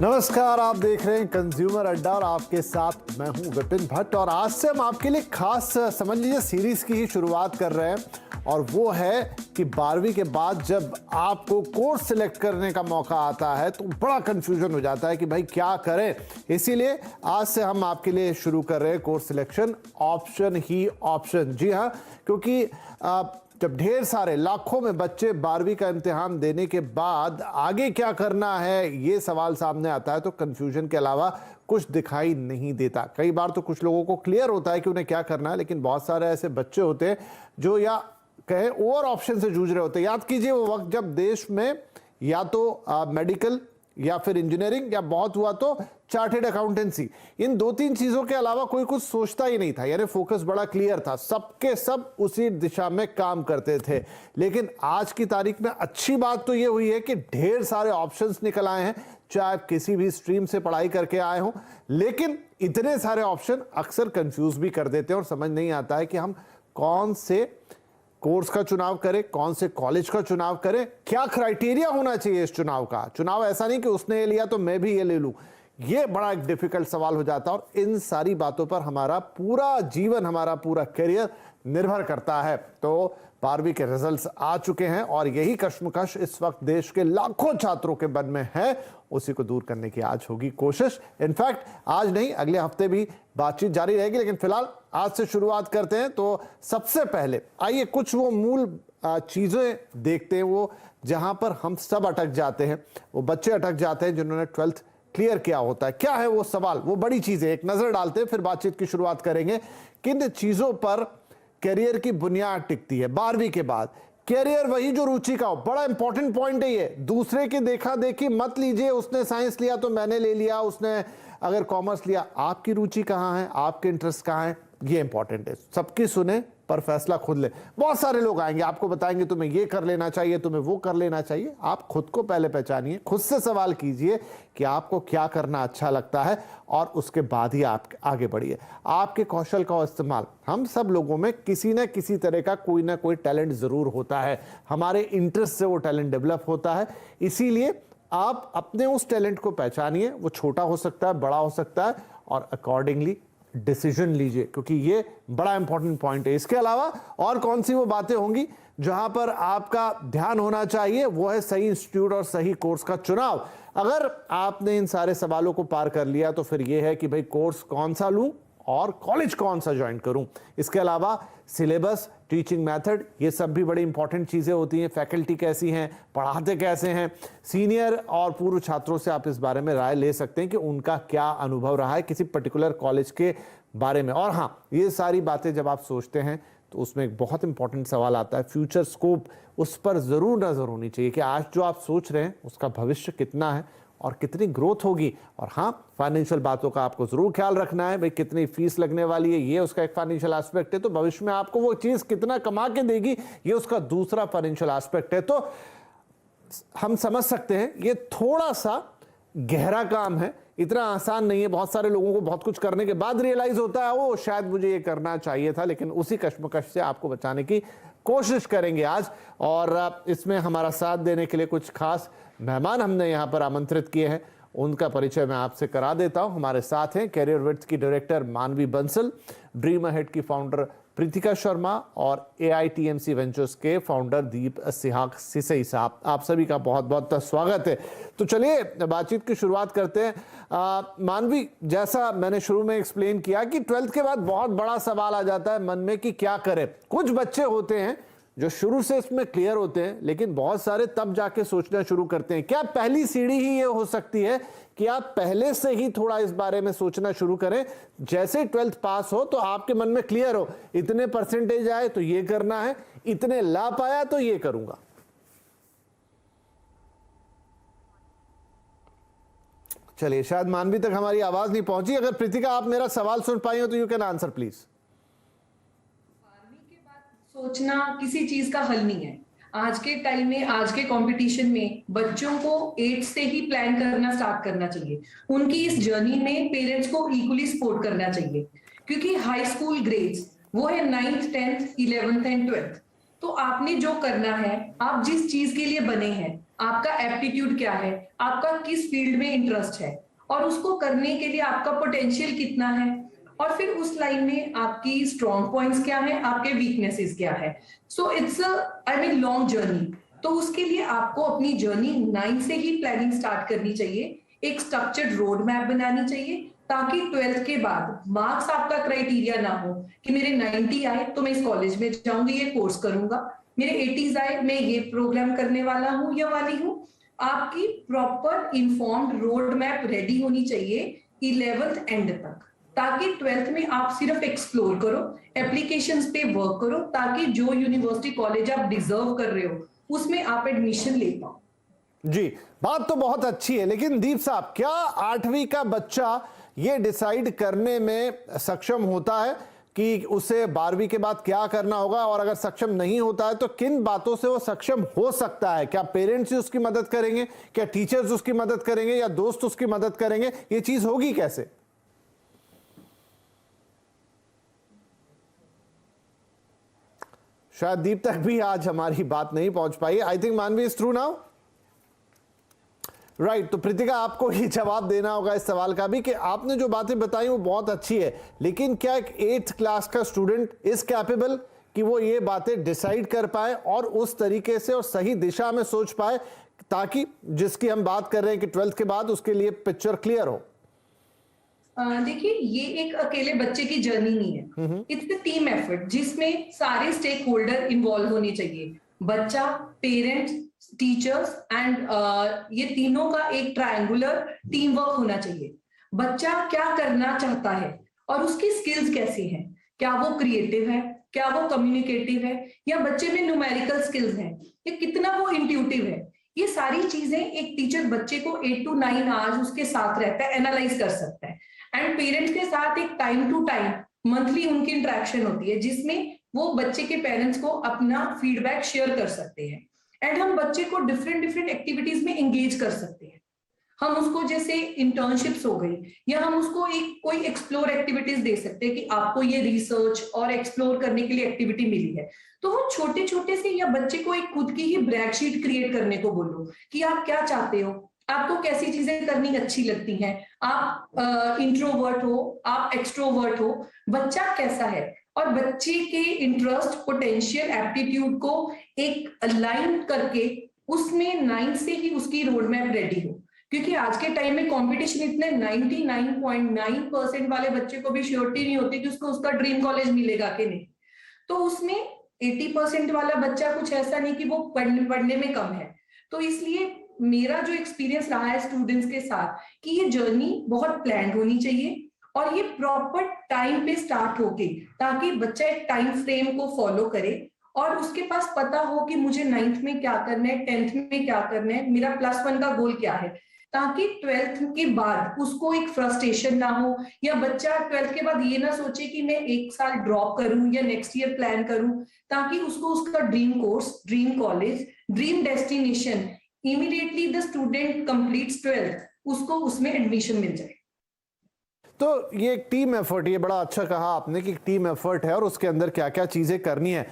नमस्कार, आप देख रहे हैं कंज्यूमर अड्डा और आपके साथ मैं हूं विपिन भट्ट। और आज से हम आपके लिए खास समझ लीजिए सीरीज की ही शुरुआत कर रहे हैं और वो है कि 12वीं के बाद जब आपको कोर्स सिलेक्ट करने का मौका आता है तो बड़ा कंफ्यूजन हो जाता है कि भाई क्या करें। इसीलिए आज से हम आपके लिए शुरू कर रहे हैं कोर्स सिलेक्शन ऑप्शन ही ऑप्शन। जी हाँ, क्योंकि जब ढेर सारे लाखों में बच्चे 12वीं का इम्तिहान देने के बाद आगे क्या करना है ये सवाल सामने आता है तो कंफ्यूजन के अलावा कुछ दिखाई नहीं देता। कई बार तो कुछ लोगों को क्लियर होता है कि उन्हें क्या करना है, लेकिन बहुत सारे ऐसे बच्चे होते हैं जो या कहे ओवर ऑप्शन से जूझ रहे होते हैं। याद कीजिए वो वक्त जब देश में या तो मेडिकल या फिर इंजीनियरिंग या बहुत हुआ तो चार्टेड अकाउंटेंसी, इन दो तीन चीजों के अलावा कोई कुछ सोचता ही नहीं था। यानी फोकस बड़ा क्लियर था, सबके सब उसी दिशा में काम करते थे। लेकिन आज की तारीख में अच्छी बात तो ये हुई है कि ढेर सारे ऑप्शंस निकल आए हैं, चाहे आप किसी भी स्ट्रीम से पढ़ाई करके आए हो। लेकिन इतने सारे ऑप्शन अक्सर कंफ्यूज भी कर देते हैं और समझ नहीं आता है कि हम कौन से कोर्स का चुनाव करें, कौन से कॉलेज का चुनाव करें, क्या क्राइटेरिया होना चाहिए इस चुनाव का। चुनाव ऐसा नहीं कि उसने ये लिया तो मैं भी ये ले लूं, ये बड़ा एक डिफिकल्ट सवाल हो जाता है। और इन सारी बातों पर हमारा पूरा जीवन, हमारा पूरा करियर निर्भर करता है। तो 12वीं के रिजल्ट्स आ चुके हैं और यही कश्मकश इस वक्त देश के लाखों छात्रों के मन में है, उसी को दूर करने की आज होगी कोशिश। इनफैक्ट आज नहीं, अगले हफ्ते भी बातचीत जारी रहेगी, लेकिन फिलहाल आज से शुरुआत करते हैं। तो सबसे पहले आइए कुछ वो मूल चीजें देखते हैं, वो जहां पर हम सब अटक जाते हैं, वो बच्चे अटक जाते हैं जिन्होंने 12th क्लियर किया होता है। क्या है वो सवाल, वो बड़ी चीजें एक नजर डालते हैं, फिर बातचीत की शुरुआत करेंगे। किन चीजों पर करियर की बुनियाद टिकती है 12वीं के बाद। करियर वही जो रुचि का हो, बड़ा इंपॉर्टेंट पॉइंट है ये। दूसरे की देखा देखी मत लीजिए, उसने साइंस लिया तो मैंने ले लिया, उसने अगर कॉमर्स लिया। आपकी रुचि कहाँ है, आपके इंटरेस्ट कहाँ है, ये इंपॉर्टेंट है। सबकी सुने पर फैसला खुद ले। बहुत सारे लोग आएंगे आपको बताएंगे तुम्हें ये कर लेना चाहिए, तुम्हें वो कर लेना चाहिए। आप खुद को पहले पहचानिए, खुद से सवाल कीजिए कि आपको क्या करना अच्छा लगता है और उसके बाद ही आप आगे बढ़िए। आपके कौशल का इस्तेमाल, हम सब लोगों में किसी न किसी तरह का कोई ना कोई टैलेंट जरूर होता है, हमारे इंटरेस्ट से वो टैलेंट डेवलप होता है। इसीलिए आप अपने उस टैलेंट को पहचानिए, वो छोटा हो सकता है, बड़ा हो सकता है, और अकॉर्डिंगली डिसीजन लीजिए, क्योंकि ये बड़ा इंपॉर्टेंट पॉइंट है। इसके अलावा और कौन सी वो बातें होंगी जहां पर आपका ध्यान होना चाहिए, वो है सही इंस्टीट्यूट और सही कोर्स का चुनाव। अगर आपने इन सारे सवालों को पार कर लिया तो फिर यह है कि भाई कोर्स कौन सा लूं और कॉलेज कौन सा ज्वाइन करूं। इसके अलावा सिलेबस, टीचिंग मेथड, ये सब भी बड़ी इंपॉर्टेंट चीजें होती हैं। फैकल्टी कैसी हैं, पढ़ाते कैसे हैं, सीनियर और पूर्व छात्रों से आप इस बारे में राय ले सकते हैं कि उनका क्या अनुभव रहा है किसी पर्टिकुलर कॉलेज के बारे में। और हाँ, ये सारी बातें जब आप सोचते हैं तो उसमें एक बहुत इंपॉर्टेंट सवाल आता है, फ्यूचर स्कोप। उस पर जरूर नजर होनी चाहिए कि आज जो आप सोच रहे हैं उसका भविष्य कितना है और कितनी ग्रोथ होगी। और हाँ, फाइनेंशियल बातों का आपको जरूर ख्याल रखना है, भाई कितनी फीस लगने वाली है, ये उसका एक फाइनेंशियल एस्पेक्ट है। तो भविष्य में आपको वो चीज कितना कमा के देगी, ये उसका दूसरा फाइनेंशियल एस्पेक्ट है। तो हम समझ सकते हैं ये थोड़ा सा गहरा काम है, इतना आसान नहीं है। बहुत सारे लोगों को बहुत कुछ करने के बाद रियलाइज होता है वो शायद मुझे ये करना चाहिए था, लेकिन उसी कश्मकश से आपको बचाने की कोशिश करेंगे आज। और इसमें हमारा साथ देने के लिए कुछ खास मेहमान हमने यहाँ पर आमंत्रित किए हैं, उनका परिचय मैं आपसे करा देता हूं। हमारे साथ हैं कैरियर विड्थ की डायरेक्टर मानवी बंसल, ड्रीम अहेड की फाउंडर प्रीतिका शर्मा और AITMC वेंचर्स के फाउंडर दीप सिहाग सिसई साहब। आप सभी का बहुत बहुत स्वागत है। तो चलिए बातचीत की शुरुआत करते हैं। मानवी, जैसा मैंने शुरू में एक्सप्लेन किया कि 12th के बाद बहुत बड़ा सवाल आ जाता है मन में कि क्या करें। कुछ बच्चे होते हैं जो शुरू से इसमें क्लियर होते हैं, लेकिन बहुत सारे तब जाके सोचना शुरू करते हैं। क्या पहली सीढ़ी ही ये हो सकती है कि आप पहले से ही थोड़ा इस बारे में सोचना शुरू करें, जैसे 12th पास हो तो आपके मन में क्लियर हो, इतने परसेंटेज आए तो ये करना है, इतने ला पाया तो ये करूंगा। चलिए, शायद मानवी तक हमारी आवाज नहीं पहुंची। अगर प्रीतिका आप मेरा सवाल सुन पाई हो तो यू कैन आंसर प्लीज। सोचना किसी चीज का हल नहीं है। आज के टाइम में, आज के कंपटीशन में बच्चों को 8 से ही प्लान करना स्टार्ट करना चाहिए। उनकी इस जर्नी में पेरेंट्स को इक्वली सपोर्ट करना चाहिए, क्योंकि हाई स्कूल ग्रेड्स वो है 9th 10th 11th and 12th। तो आपने जो करना है, आप जिस चीज के लिए बने हैं, आपका एप्टीट्यूड क्या है, आपका किस फील्ड में इंटरेस्ट है और उसको करने के लिए आपका पोटेंशियल कितना है, और फिर उस लाइन में आपकी स्ट्रॉन्ग पॉइंट्स क्या है, आपके वीकनेसेस क्या है। So it's I mean long journey. तो उसके लिए आपको अपनी जर्नी 9 से ही प्लानिंग स्टार्ट करनी चाहिए, एक स्ट्रक्चर्ड रोड मैप बनानी चाहिए, ताकि 12th के बाद मार्क्स आपका क्राइटेरिया ना हो कि मेरे 90 आए तो मैं इस कॉलेज में जाऊंगी, ये कोर्स करूंगा, मेरे 80s आए मैं ये प्रोग्राम करने वाला हूं या वाली हूं। आपकी proper informed road map ready होनी चाहिए 11th एंड तक, ताकि 12th में आप सिर्फ एक्सप्लोर करो, एप्लीकेशंस पे वर्क करो, ताकि जो यूनिवर्सिटी कॉलेज आप डिजर्व कर रहे हो उसमें आप एडमिशन ले पाओ। जी, बात तो बहुत अच्छी है, लेकिन दीप साहब, क्या 8वीं का बच्चा ये डिसाइड करने में सक्षम होता है कि उसे 12वीं के बाद क्या करना होगा, और अगर सक्षम नहीं होता है तो किन बातों से वो सक्षम हो सकता है? क्या पेरेंट्स ही उसकी मदद करेंगे, क्या टीचर्स उसकी मदद करेंगे, या दोस्त उसकी मदद करेंगे? ये चीज होगी कैसे? शायद दीप तक भी आज हमारी बात नहीं पहुंच पाई। आई थिंक मानवी इज थ्रू नाउ, राइट। तो प्रीतिका, आपको ही जवाब देना होगा इस सवाल का भी कि आपने जो बातें बताई वो बहुत अच्छी है, लेकिन क्या एक 8th क्लास का स्टूडेंट इज कैपेबल कि वो ये बातें डिसाइड कर पाए और उस तरीके से और सही दिशा में सोच पाए, ताकि जिसकी हम बात कर रहे हैं कि 12th के बाद उसके लिए पिक्चर क्लियर हो? देखिए, ये एक अकेले बच्चे की जर्नी नहीं है, इट्स अ टीम एफर्ट जिसमें सारे स्टेक होल्डर इन्वॉल्व होने चाहिए, बच्चा, पेरेंट्स, टीचर्स एंड ये तीनों का एक ट्रायंगुलर टीम वर्क होना चाहिए। बच्चा क्या करना चाहता है और उसकी स्किल्स कैसी हैं, क्या वो क्रिएटिव है, क्या वो कम्युनिकेटिव है, या बच्चे में न्यूमेरिकल स्किल्स हैं, या कितना वो इंट्यूटिव है। ये सारी चीजें एक टीचर बच्चे को 8 to 9 आवर्स उसके साथ रहता है, एनालाइज कर सकता है। एंड पेरेंट्स के साथ एक टाइम टू टाइम मंथली उनकी इंटरेक्शन होती है, जिसमें वो बच्चे के पेरेंट्स को अपना फीडबैक शेयर कर सकते हैं। एंड हम बच्चे को डिफरेंट डिफरेंट एक्टिविटीज में एंगेज कर सकते हैं। हम उसको जैसे इंटर्नशिप्स हो गई, या हम उसको एक कोई एक्सप्लोर एक्टिविटीज दे सकते हैं कि आपको ये रिसर्च और एक्सप्लोर करने के लिए एक्टिविटी मिली है, तो वो छोटे छोटे से, या बच्चे को एक खुद की ही ब्रैकशीट क्रिएट करने को बोलो कि आप क्या चाहते हो, आपको कैसी चीजें करनी अच्छी लगती हैं, आप इंट्रोवर्ट हो, आप एक्सट्रोवर्ट हो, बच्चा कैसा है, और बच्चे के इंटरेस्ट, पोटेंशियल, एप्टीट्यूड को एक अलाइन करके उसमें 9 से ही उसकी रोड मैप रेडी हो। क्योंकि आज के टाइम में कंपटीशन इतने 99.9% वाले बच्चे को भी श्योरिटी नहीं होती कि उसको उसका ड्रीम कॉलेज मिलेगा कि नहीं। तो उसमें 80% वाला बच्चा कुछ ऐसा नहीं कि वो पढ़ने में कम है। तो इसलिए मेरा जो एक्सपीरियंस रहा है स्टूडेंट्स के साथ, कि ये जर्नी बहुत प्लान होनी चाहिए और ये प्रॉपर टाइम पे स्टार्ट होके, ताकि बच्चा एक टाइम फ्रेम को फॉलो करे और उसके पास पता हो कि मुझे 9th में क्या करना है, 10th में क्या करना है, मेरा +1 का गोल क्या है, ताकि 12th के बाद उसको एक फ्रस्ट्रेशन ना हो, या बच्चा 12th के बाद ये ना सोचे कि मैं 1 साल ड्रॉप करूं या नेक्स्ट ईयर प्लान करूं, ताकि उसको उसका dream course, dream college, dream destination immediately the student completes 12th उसको उसमें एडमिशन मिल जाए। तो ये एक टीम एफर्ट, ये बड़ा अच्छा कहा आपने कि टीम एफर्ट है और उसके अंदर क्या क्या चीजें करनी है।